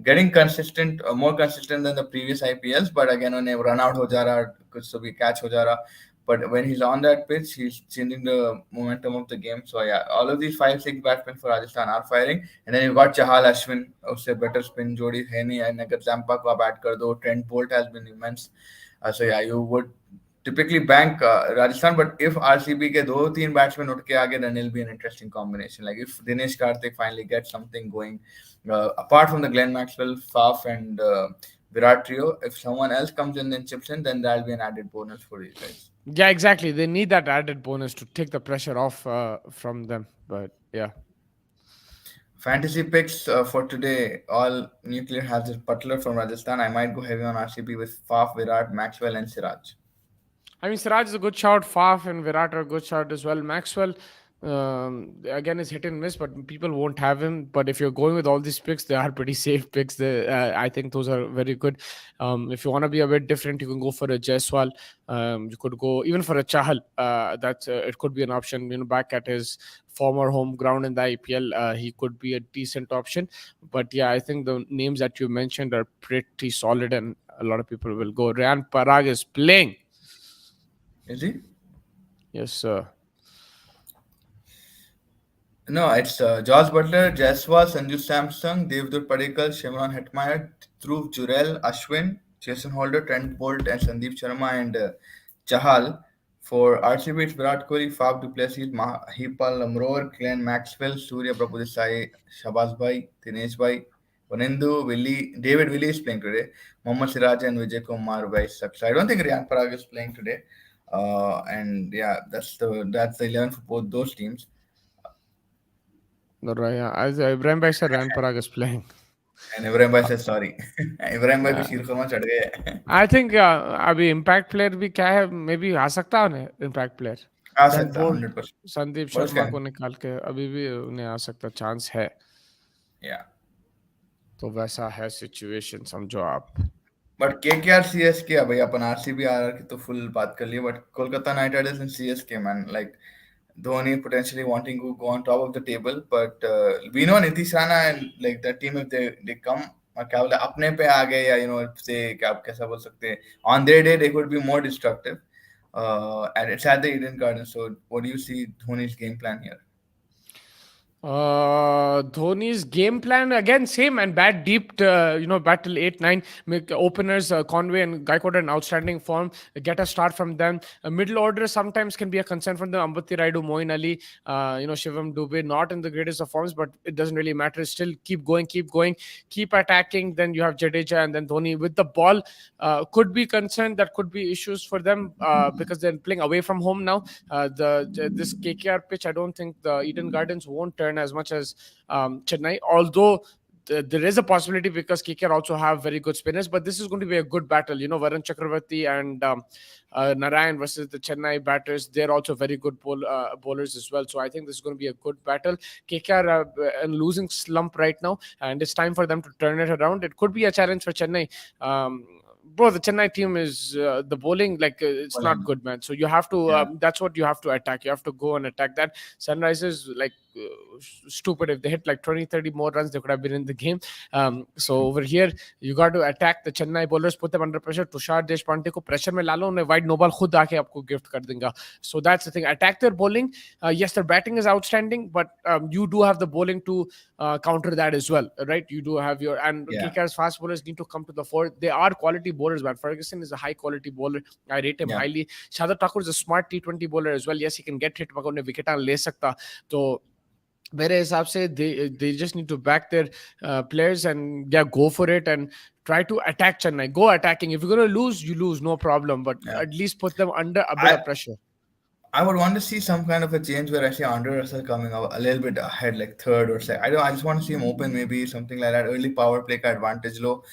getting consistent, more consistent than the previous IPLs. But again, when run out ho ja raha, kuch to bhi catch ho ja raha. But when he's on that pitch, he's changing the momentum of the game. So yeah, all of these five, six batsmen for Rajasthan are firing. And then you've got Chahal Ashwin, उससे better spin जोड़ी है नहीं. And अगर Zampa को आप add कर दो, Trent Bolt has been immense. So yeah, you would typically bank Rajasthan, but if RCB के दो तीन batsmen उठ के आगे, then it'll be an interesting combination. Like if Dinesh Karthik finally gets something going, apart from the Glenn Maxwell, Faf, and Virat trio, if someone else comes in and chips in, then that'll be an added bonus for these guys. Yeah, exactly. They need that added bonus to take the pressure off from them. But yeah. Fantasy picks for today. All nuclear has this Butler from Rajasthan. I might go heavy on RCB with Faf, Virat, Maxwell, and Siraj. I mean, Siraj is a good shout. Faf and Virat are a good shout as well. Maxwell, again, is hit and miss, but people won't have him. But if you're going with all these picks, they are pretty safe picks. I think those are very good. If you want to be a bit different, you can go for a Jaiswal. You could go even for a Chahal. That's it could be an option. Back at his former home ground in the IPL, he could be a decent option. But yeah, I think the names that you mentioned are pretty solid, and a lot of people will go. Ryan Parag is playing. Is he? Yes, sir. No, it's Josh Butler, Jaiswal, Sanju Samson, Devdutt Padikkal, Shimron Hetmeyer, Dhruv Jurel, Ashwin, Jason Holder, Trent Bolt, and Sandeep Sharma and Chahal. For RCB, it's Virat Kohli, Faf du Plessis, Mahipal Lamror, Glenn Maxwell, Surya Prabhu Desai, Shabazz Bhai, Dinesh Bhai, Vanendu, David Willie is playing today, Mohammad Siraj and Vijay Kumar Vice. So I don't think Ryan Parag is playing today. And yeah, that's the 11 for both those teams. No, right, yeah. As Ibrahim Bhai said, Ryan Parag is playing. And Ibrahim Bhai says sorry. Ibrahim Bhai को Uh, शीर खरमा चढ़ गए. I think अभी impact player भी क्या है maybe आ सकता है उन्हें impact player. आ Trent सकता है Bolt, 100%. Sandeep What else Sharma can? को निकाल के अभी भी उन्हें आ सकता चांस है. Yeah. तो वैसा है सिचुएशन समझो आप. But KKR CSK भाई अपन RCB RR की तो full बात कर लिए. But Kolkata Knight Riders and CSK man, like Dhoni potentially wanting to go on top of the table, but we know Nitish Rana and like the team, if they come क्या बोले अपने पे आ गए, या से क्या आप कैसा बोल सकते हैं, on their day they could be more destructive, and it's at the Eden Gardens. So what do you see Dhoni's game plan here? Dhoni's game plan again same and bad deep battle 8-9 make openers Conway and Gaikwad in outstanding form, get a start from them. Middle order sometimes can be a concern from them. Ambati Raidu, Moin Ali, Shivam Dubey not in the greatest of forms, but it doesn't really matter. Still keep going, keep attacking. Then you have Jadeja and then Dhoni with the ball. Could be concerned, that could be issues for them because they're playing away from home now. This KKR pitch, I don't think the Eden Gardens won't turn as much as Chennai, although there is a possibility because KKR also have very good spinners, but this is going to be a good battle. Varun Chakravarti and Narayan versus the Chennai batters. They're also very good bowlers as well. So I think this is going to be a good battle. KKR are in losing slump right now, and it's time for them to turn it around. It could be a challenge for Chennai. Bro, the Chennai team is the bowling, like it's Bowling. not good, man. So you have to Yeah. that's what you have to attack. You have to go and attack that. Sunrisers, like stupid. If they hit like 20, 30 more runs, they could have been in the game. So over here, you got to attack the Chennai bowlers, put them under pressure. Tushar Deshpande को pressure में ला लो, उन्हें wide no ball खुद आके आपको gift कर देंगे. So that's the thing. Attack their bowling. Yes, their batting is outstanding, but you do have the bowling to counter that as well, right? You do have your, and Yeah, KKR's fast bowlers need to come to the fore. They are quality bowlers, but Ferguson is a high quality bowler. I rate him yeah. highly. Shadab Thakur is a smart T20 bowler as well. Yes, he can get hit, मगर उन्हें wicket ले सकता. तो मेरे हिसाब से they just need to back their players and yeah, go for it and try to attack Chennai. Go attacking. If you're going to lose, you lose, no problem. But Yeah. at least put them under a bit I of pressure. I would want to see some kind of a change where I see Andre Russell coming up a little bit ahead, like third or second. I don't. I just want to see him open, maybe something like that. Early power play ka advantage low.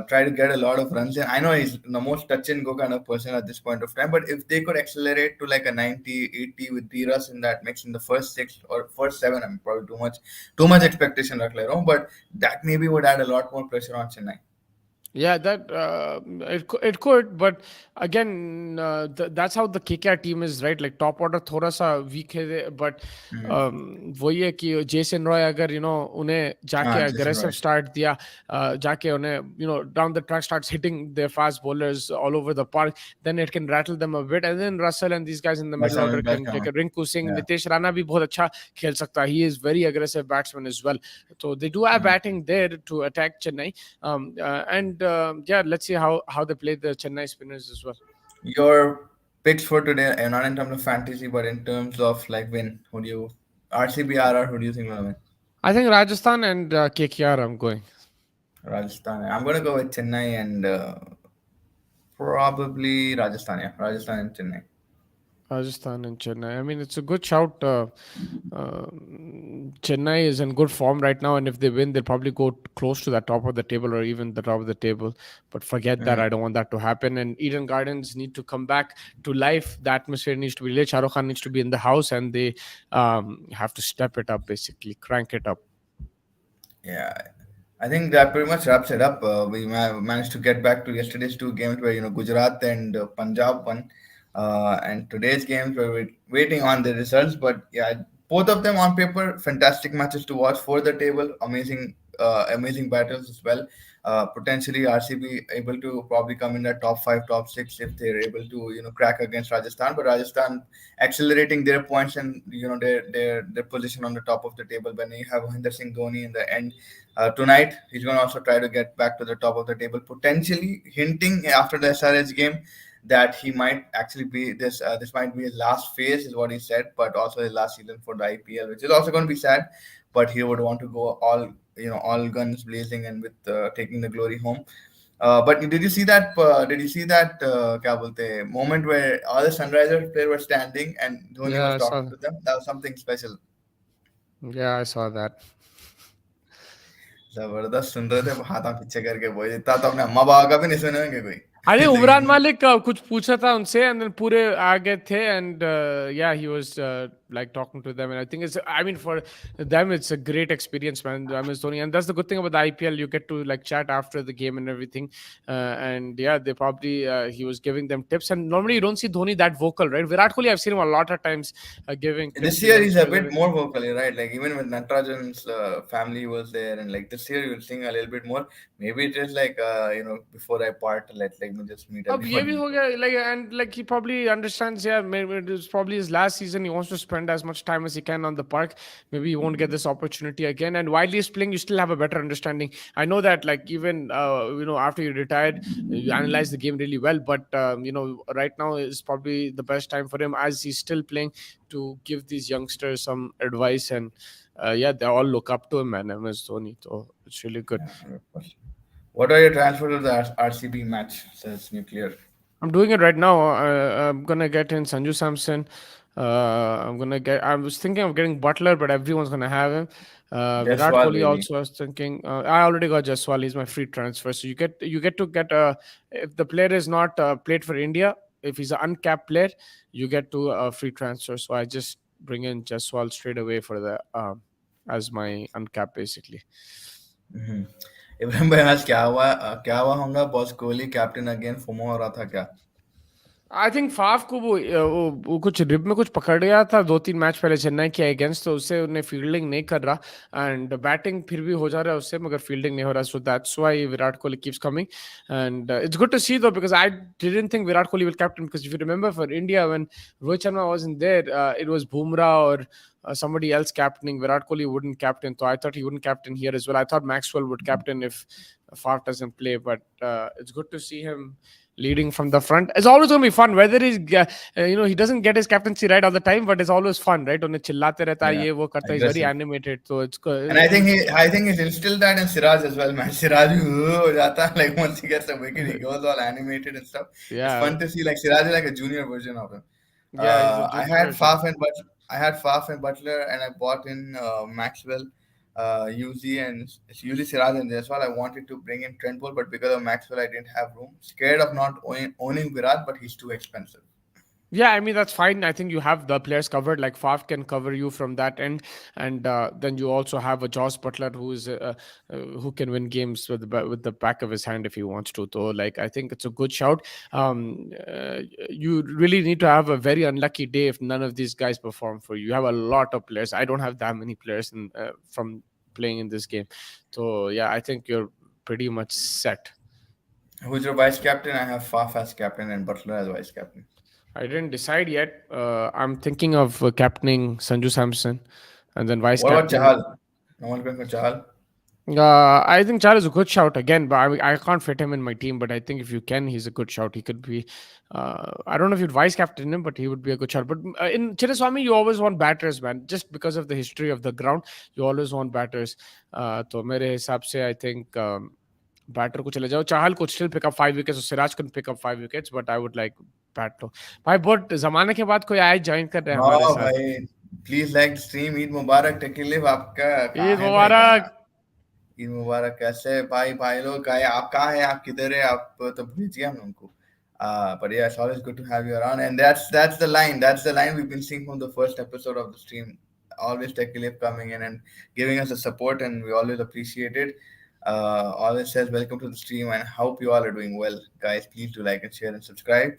Try to get a lot of runs in. I know he's the most touch and go kind of person at this point of time, but if they could accelerate to like a 90, 80 with D-Russ in that mix in the first six or first seven, I'm probably too much expectation, but that maybe would add a lot more pressure on Chennai. Yeah, that it could, but again, that's how the KKR team is, right? Like top order थोड़ा सा weak है, but Mm-hmm. वही है कि Jason Roy अगर उन्हें जाके Jason aggressive Roy. start दिया, जाके उन्हें down the track starts hitting their fast bowlers all over the park, then it can rattle them a bit, and then Russell and these guys in the middle Russell order and back can take on. it. Rinku Singh, Yeah. Nitesh Rana भी बहुत अच्छा खेल सकता है. He is very aggressive batsman as well. So they do have batting there to attack Chennai. And yeah, let's see how they play the Chennai spinners as well. Your picks for today, and not in terms of fantasy, but in terms of like win. Who do you RCB RR? Who do you think will win? I think Rajasthan and KKR. I'm going Rajasthan. I'm gonna go with Chennai and probably Rajasthan. Yeah, Rajasthan and Chennai. Rajasthan and Chennai. I mean, it's a good shout. Chennai is in good form right now, and if they win, they'll probably go close to the top of the table or even the top of the table. But forget that. I don't want that to happen. And Eden Gardens need to come back to life. The atmosphere needs to be lit. Shah Rukh Khan needs to be in the house, and they have to step it up, basically crank it up. Yeah, I think that pretty much wraps it up. We managed to get back to yesterday's two games where Gujarat and Punjab won, and today's games where we're waiting on the results. But yeah, both of them on paper, fantastic matches to watch for the table. Amazing battles as well. Potentially RCB able to probably come in the top five, top six if they're able to crack against Rajasthan. But Rajasthan accelerating their points and their position on the top of the table when you have Mahendra Singh Dhoni in the end. Tonight, he's going to also try to get back to the top of the table, potentially hinting after the SRH game that he might actually be this. This might be his last phase, is what he said, but also his last season for the IPL, which is also going to be sad. But he would want to go all guns blazing and with taking the glory home. But did you see that? क्या बोलते हैं, moment where all the Sunrisers players were standing and Dhoni Yeah, was I saw. talking to them? That was something special. Yeah, I saw that. जबरदस्त सुन रहे थे, हाथ पीछे करके बोल, इतना तो अपने अम्मा बाबा का भी नहीं सुने होंगे कोई. I think लेकिन Umran Malik कुछ पूछा था उनसे and then पूरे आ गए थे and yeah, he was like talking to them and I think I mean for them it's a great experience, man. MS Dhoni, and that's the good thing about the IPL, you get to like chat after the game and everything, and yeah, they probably he was giving them tips, and normally you don't see Dhoni that vocal, right? Virat Kohli, I've seen him a lot of times giving tips this to year he's a youngsters, bit everything. more vocally, right? Like even when Natarajan's family was there, and like this year you'll sing a little bit more. Maybe it is like before I part, let me just meet अब ये भी everybody. हो गया, like, and like he probably understands, yeah, maybe it is probably his last season, he wants to spend as much time as he can on the park, maybe he won't get this opportunity again, and while he's playing you still have a better understanding. I know that like even after you retired you analyze the game really well, but right now is probably the best time for him as he's still playing to give these youngsters some advice, and yeah, they all look up to him, man. MS Dhoni, so it's really good. Yeah, 100%. What are your transfer to the RCB match? Says Nuclear. I'm doing it right now. I'm gonna get in Sanju Samson. I'm gonna get. I was thinking of getting Butler, but everyone's gonna have him. Virat Jaiswal Kohli maybe. also. I was thinking. I already got Jaiswal. He's my free transfer. So you get to get. If the player is not played for India, if he's an uncapped player, you get to free transfer. So I just bring in Jaiswal straight away for the as my uncapped basically. हम्म. इब्राहिम भाई आज क्या हुआ होगा? Boss Kohli captain again FOMO हो रहा था क्या? I think Faf को वो कुछ रिब में कुछ पकड़ गया था 2-3 मैच पहले चेन्नई के अगेंस्ट, तो उससे उन्हें फील्डिंग नहीं कर रहा एंड बैटिंग फिर भी हो जा रहा है उससे, मगर फील्डिंग नहीं हो रहा, so that's why Virat Kohli keeps coming and it's good to see though because I didn't think Virat Kohli will captain because if you remember for India when Rohit Sharma wasn't there it was Bumrah or somebody else captaining. Virat Kohli wouldn't captain, so I thought he wouldn't captain here as well. I thought Maxwell would captain if Faf doesn't play, but it's good to see him leading from the front. It's always going to be fun, whether he's he doesn't get his captaincy right all the time, but it's always fun, right? उन्हें चिल्लाते रहता है Yeah, ये वो करता है, he's very aggressive. animated, so it's good. And I think he's instilled that in Siraj as well, man. Siraj ho jata है, like once he gets a wicket, he goes all animated and stuff. It's Yeah, fun to see. Like Siraj is like a junior version of him. yeah, he's a I junior had version. I had Faf and Butler, and I bought in Maxwell, UZ, and UZ Siraj and Jaiswal. I wanted to bring in Trent Bolt, but because of Maxwell, I didn't have room. Scared of not owning Virat, but he's too expensive. Yeah, I mean that's fine. I think you have the players covered. Like Faf can cover you from that end, and then you also have a Joss Butler who can win games with the back of his hand if he wants to. So, like, I think it's a good shout. You really need to have a very unlucky day if none of these guys perform for you. You have a lot of players. I don't have that many players from playing in this game. So yeah, I think you're pretty much set. Who's your vice captain? I have Faf as captain and Butler as vice captain. I didn't decide yet. I'm thinking of captaining Sanju Samson and then vice What about captain. Chahal? No one going for Chahal? I think Char is a good shout again, but I can't fit him in my team. But I think if you can, he's a good shout. He could be. I don't know if you'd vice captain him, but he would be a good shout. But in Chinnaswamy, you always want batters, man. Just because of the history of the ground, you always want batters. तो मेरे हिसाब से I think batter को चले जाओ. Chahal could still pick up 5 wickets, or Siraj can pick up 5 wickets, but I would like bat to. भाई बहुत जमाने के बाद कोई आए ज्वाइन कर रहे हैं हमारे हाँ साथ. भाई, please like the stream. Eid मुबारक टकीलिफ, आपका कहाँ ईद है भाई? मुबारक. ईद मुबारक. कैसे भाई लोग? कहाँ है आप? कहाँ है आप? किधर है आप? तो भेजिए हम लोगों को. But yeah, it's always good to have you around, and that's the line. That's the line we've been seeing from the first episode of the stream. Always Techilip coming in and giving us the support, and we always appreciate it. Always says welcome to the stream, and hope you all are doing well, guys. Please do like and share and subscribe.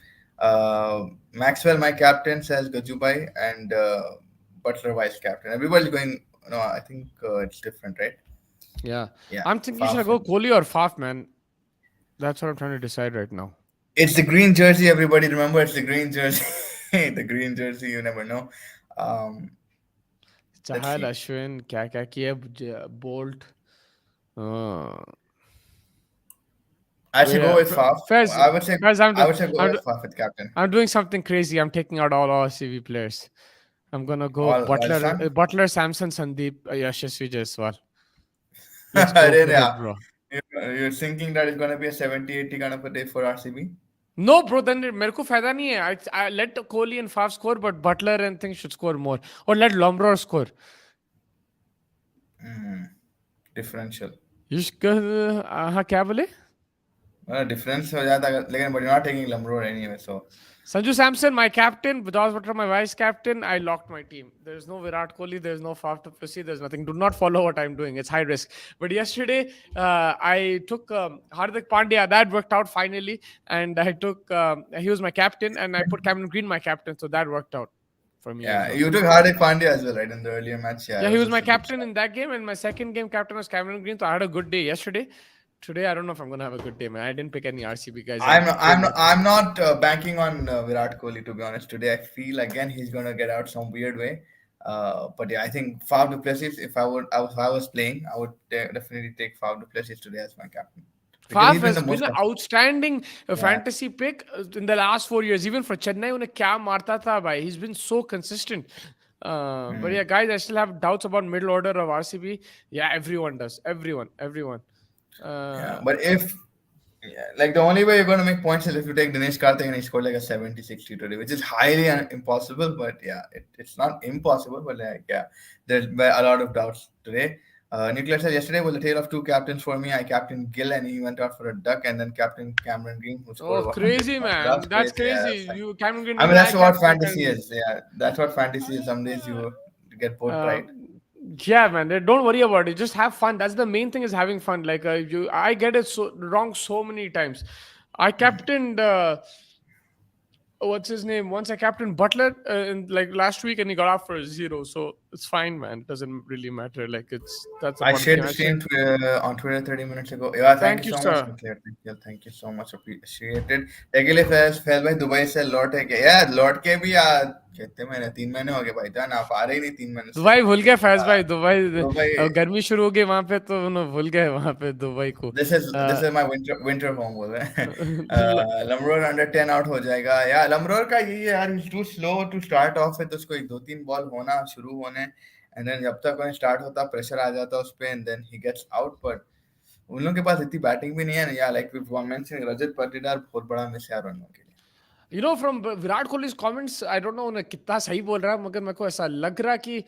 Maxwell, my captain, says Gajubai, and Butler, vice captain. Everybody's going. No, I think it's different, right? Yeah. Yeah. I'm thinking, should I go Kohli or Faf, man? That's what I'm trying to decide right now. It's the green jersey, everybody. Remember, it's the green jersey. The green jersey, you never know. Chahal, Ashwin, क्या किया Bolt. I should go with Faf. Fez, I would say go I'm, with Faf with captain. I'm doing something crazy. I'm taking out all RCB players. I'm gonna go All Rajasthan? Butler, Samson, Sandeep, Yashasvi Jaiswal. Let's go for it, bro. You're thinking that it's gonna be a 70-80 kind of a day for RCB? No, bro. Then मेरे को फायदा नहीं है. I let Kohli and Faf score, but Butler and things should score more, or let Lomror score. Differential. हाँ क्या बोले? Difference हो जाता है, लेकिन but you're not taking Lamrod anyway, so. Sanju Samson, my captain. Josh Butler, my vice captain. I locked my team. There's no Virat Kohli. There's no Faf to pussy. There's nothing. Do not follow what I'm doing. It's high risk. But yesterday, I took Hardik Pandya. That worked out finally. And I took, he was my captain. And I put Cameron Green my captain. So that worked out for me. Yeah, well. you took Hardik Pandya as well, right, in the earlier match? Yeah, he was my captain in that game. And my second game captain was Cameron Green. So I had a good day yesterday. Today, I don't know if I'm gonna have a good day, man. I didn't pick any RCB guys. I'm not banking on Virat Kohli, to be honest. Today, I feel again he's gonna get out some weird way. But yeah, I think Faf du Plessis. If I was playing, I would definitely take Faf du Plessis today as my captain. Faf has been an outstanding fantasy pick in the last 4 years. Even for Chennai, उन्हें क्या मारता था भाई. He's been so consistent. But yeah, guys, I still have doubts about middle order of RCB. Yeah, everyone does. Everyone. Yeah, but like the only way you're going to make points is if you take Dinesh Karthik and he scored like a 70-60 today, which is highly impossible. But yeah, it's not impossible, but like yeah, there's a lot of doubts today. Nicholas said yesterday was a tale of two captains for me. I captained Gill and he went out for a duck, and then captain Cameron Green who scored. Oh, crazy, man! That's crazy. Yeah, You Cameron Green. I mean, that's what fantasy is. Yeah, that's what fantasy is. Some days you get both right. Yeah, man. Don't worry about it. Just have fun. That's the main thing, is having fun. Like I get it so wrong so many times. I captained what's his name? Once I captained Butler in like last week, and he got off for a 0. So it's fine, man. It doesn't really matter. Like that's a I part of the shared game. the Actually, stream on Twitter 30 minutes ago. Yeah, thank you thank you, so much, sir. Nikhil. Thank you so much. Appreciated. अगले फैज भाई Dubai से लौटे के यार लौट के भी कितने महीने 3 महीने हो गए भाई जान आप आ रहे ही नहीं 3 महीने से दुबई भूल गए फैज भाई, दुबई दुबई गर्मी शुरू हो गई वहां पे तो उन्होंने भूल गए वहां पे दुबई को। this is my winter home बोल रहे हैं लमरोर अंडर 10 आउट हो जाएगा यार लमरोर का यही है यार too slow to start off है तो उसको एक दो तीन बॉल होना शुरू होने एंड देन जब तक वह स्टार्ट होता प्रेशर आ जाता उस पे and then he gets out but उन लोगों के पास इतनी बैटिंग भी नहीं है ना यार like we mention Rajat Patidar बहुत बड़ा मिस है यार उन लोगों के लिए you know from Virat Kohli's comments, I don't know उन्हें कितना सही बोल रहा है, मगर मेरे को ऐसा लग रहा कि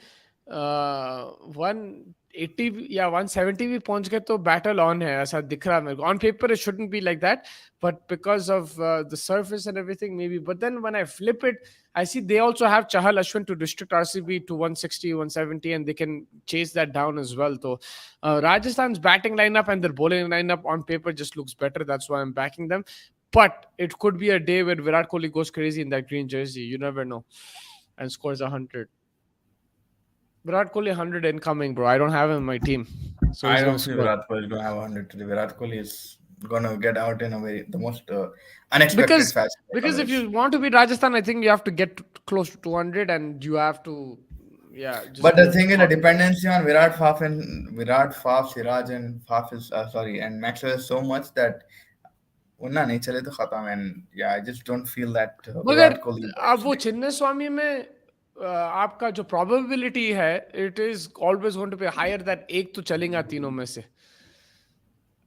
180 या 170 भी पहुंच गए तो बैटल ऑन है, ऐसा दिख रहा है मेरे को। On paper it shouldn't be like that, but because of the surface and everything may be, but then when I flip it I see they also have Chahal Ashwin to restrict RCB to 160, 170, and they can chase that down as well. So, Rajasthan's batting lineup and their bowling lineup on paper just looks better. That's why I'm backing them. But it could be a day where Virat Kohli goes crazy in that green jersey. You never know. And scores 100. Virat Kohli 100 incoming, bro. I don't have him in my team. So I he's going don't to see score. Virat Kohli going to have 100 today. Virat Kohli is going to get out in a very the most unexpected Because fashion like because if always. you want to beat Rajasthan, I think you have to get close to 200 and you have to, yeah, just But the go thing is, the hard. dependency on Virat Faf, Siraj, and Faf is sorry, and Maxwell is so much that उन्ना नहीं चले तो खत्म and yeah, I just don't feel that मगर Virat Kohli अब vibes वो today. Chinnaswamy में आपका जो प्रोबेबिलिटी है, it is always going to be higher that एक तो चलेगा तीनों में से।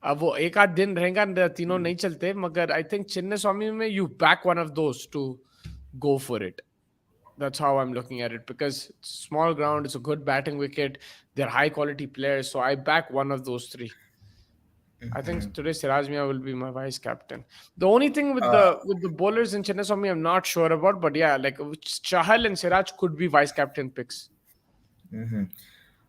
अब वो एक आध दिन रहेगा तीनों नहीं चलते, मगर आई थिंक चिन्नस्वामी में you back one of those to go for it. That's how I'm looking at it, because it's small ground, it's a good batting wicket, they're high quality players, so I back one of those three. I think today Siraj Miya will be my vice captain. The only thing with Uh, the bowlers in Chinnaswamy I'm not sure about, but yeah, like Chahal and Siraj could be vice captain picks.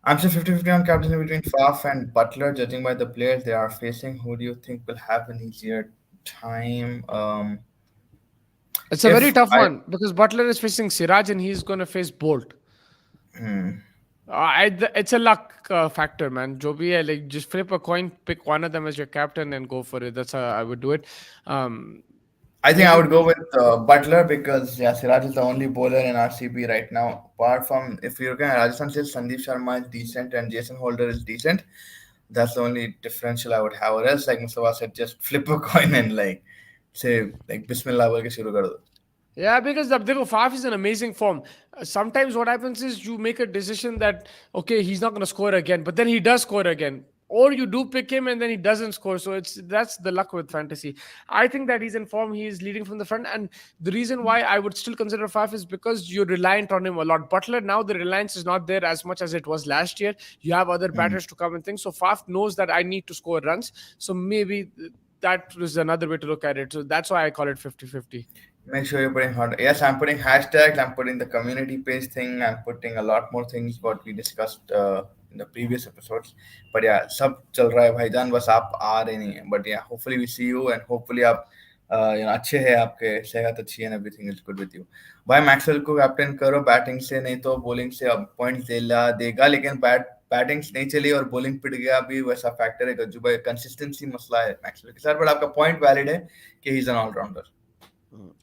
I'm still 50-50 on captaincy between Faf and Butler, judging by the players they are facing. Who do you think will have an easier time? It's a very If tough I one because Butler is facing Siraj and he's going to face Bolt. It's a luck factor, man. जो भी है, like just flip a coin, pick one of them as your captain and go for it. That's how I would do it. I think I Maybe would go with Butler because yeah, Siraj is the only bowler in RCB right now. Apart from if you're looking at Rajasthan, says Sandeep Sharma is decent and Jason Holder is decent. That's the only differential I would have. Or else, like Mustafa said, just flip a coin and like say like Bismillah बोल के शुरू कर दो. Yeah, because देखो Faf is in amazing form. Sometimes what happens is you make a decision that okay, he's not going to score again, but then he does score again. Or you do pick him and then he doesn't score. So that's the luck with fantasy. I think that he's in form. He is leading from the front, and the reason why I would still consider Faf is because you're reliant on him a lot. Butler, now the reliance is not there as much as it was last year. You have other batters to come and things. So Faf knows that I need to score runs. So maybe that is another way to look at it. So that's why I call it 50-50. Make sure you're putting hard. Yes, I'm putting hashtags. I'm putting the community page thing. I'm putting a lot more things what we discussed in the previous episodes. But yeah, सब चल रहा है भाईजान बस आप आ रहे नहीं हैं. But yeah, hopefully we see you and hopefully आप अच्छे हैं आपके सेहत अच्छी है and everything is good with you. भाई मैक्सवेल को कैप्टन करो बैटिंग से नहीं तो बॉलिंग से अब पॉइंट्स देगा लेकिन बैटिंग नहीं चली और बॉलिंग पिट गया भी वैसा फैक्टर है गज्जू भाई कंसिस्टेंसी मसला है मैक्सवेल के साथ बट आपका पॉइंट वैलिड है कि ही इज एन ऑलराउंडर.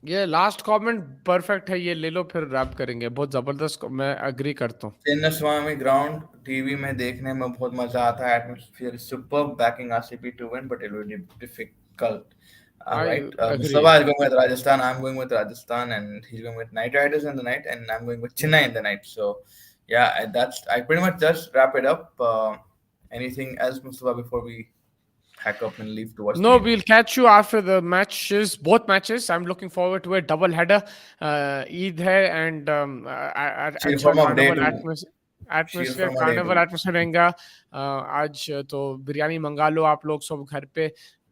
ये लास्ट कमेंट परफेक्ट है, ये ले लो फिर रैप करेंगे। बहुत जबरदस्त, मैं एग्री करता हूँ। चिन्नस्वामी ग्राउंड टीवी में देखने में बहुत मजा आता है atmosphere super backing RCB to win but it will be difficult I right agree. Mustafa is going with Rajasthan I'm going with Rajasthan and he's going with Knight Riders in the night and I'm going with Chennai in the night so yeah that's I pretty much just wrap it up anything else Mustafa before we pack up and leave to watch the No, game? we'll catch you after the matches, both matches. I'm looking forward to it. Double header. Eid hai and Sheer अच्छा form of day carnival two. Sheer atmosphere form of day carnival two. atmosphere रहेगा। आज तो बिरयानी मंगा लो आप लोग सब घर पे,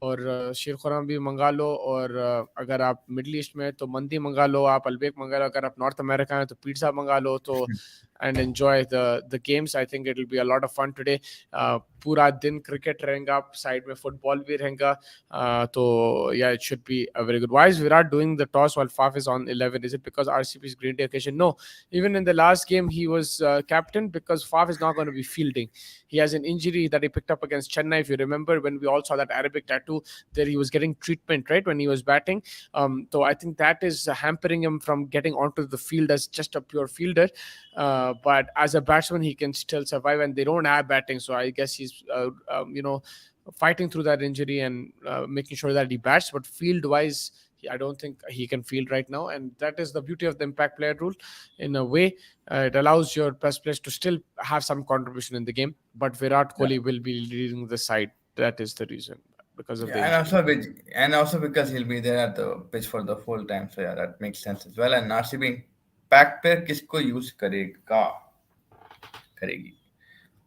और शीर खुर्मा भी मंगा लो, और अगर आप मिडिल ईस्ट में तो मंदी मंगा लो, आप अलबेक मंगा लो, अगर आप नॉर्थ अमेरिका में तो पिज्जा मंगा लो। तो and enjoy the games. I think it'll be a lot of fun today. पूरा दिन क्रिकेट रहेगा, साइड में फुटबॉल भी रहेगा. तो yeah, it should be a very good. Why is Virat doing the toss while Faf is on 11? Is it because RCB's green day occasion? No, even in the last game he was captain because Faf is not going to be fielding. He has an injury that he picked up against Chennai. If you remember, when we all saw that Arabic tattoo, there he was getting treatment right when he was batting. So I think that is hampering him from getting onto the field as just a pure fielder. But as a batsman, he can still survive, and they don't have batting. So I guess he's, fighting through that injury and making sure that he bats. But field wise, I don't think he can field right now. And that is the beauty of the impact player rule. In a way, it allows your best players to still have some contribution in the game. But Virat Kohli will be leading the side. That is the reason, because of the Yeah, injury. and also because he'll be there at the pitch for the full time. So yeah, that makes sense as well. And RCB pack पे किसको use करेगा करेगी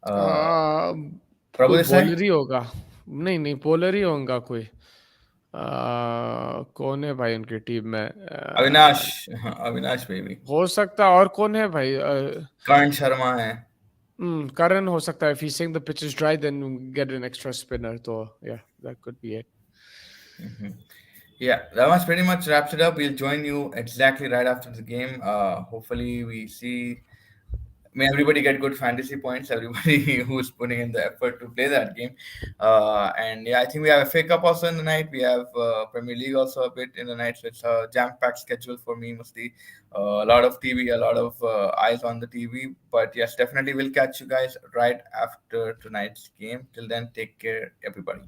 कोई प्रभु Desai bowler ही होगा. नहीं नहीं, bowler ही होगा कोई. कौन है भाई उनकी टीम में? अविनाश बेबी हो सकता है. और कौन है भाई? करण शर्मा है Karan हो सकता है. If he's saying the pitch is dry, then get an extra spinner. So yeah, that could be it. Yeah, that was pretty much wraps it up. We'll join you exactly right after the game. Hopefully we see, may everybody get good fantasy points, everybody who's putting in the effort to play that game. And yeah, I think we have a FA Cup also in the night. We have Premier League also a bit in the night. So it's a jam-packed schedule for me, mostly. A lot of TV, a lot of eyes on the TV. But yes, definitely we'll catch you guys right after tonight's game. Till then, take care, everybody.